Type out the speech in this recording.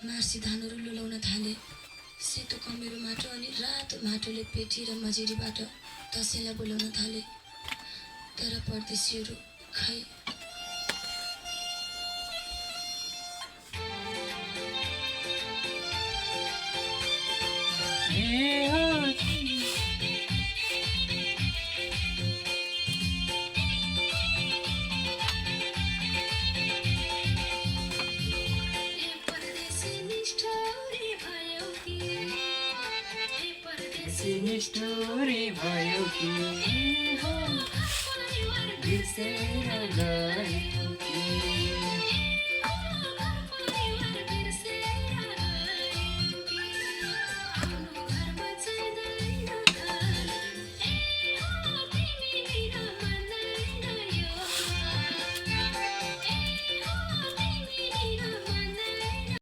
Marcy धानहरू लुलाउन थाले। सेतो कमेरो माटो अनि रातो माटोले पेटी र मजेरीबाट दसैँलाई बोलाउन थाले। तर परदेशीहरू खै निष्ठुरी भयो कि बिर्सेर गयो कि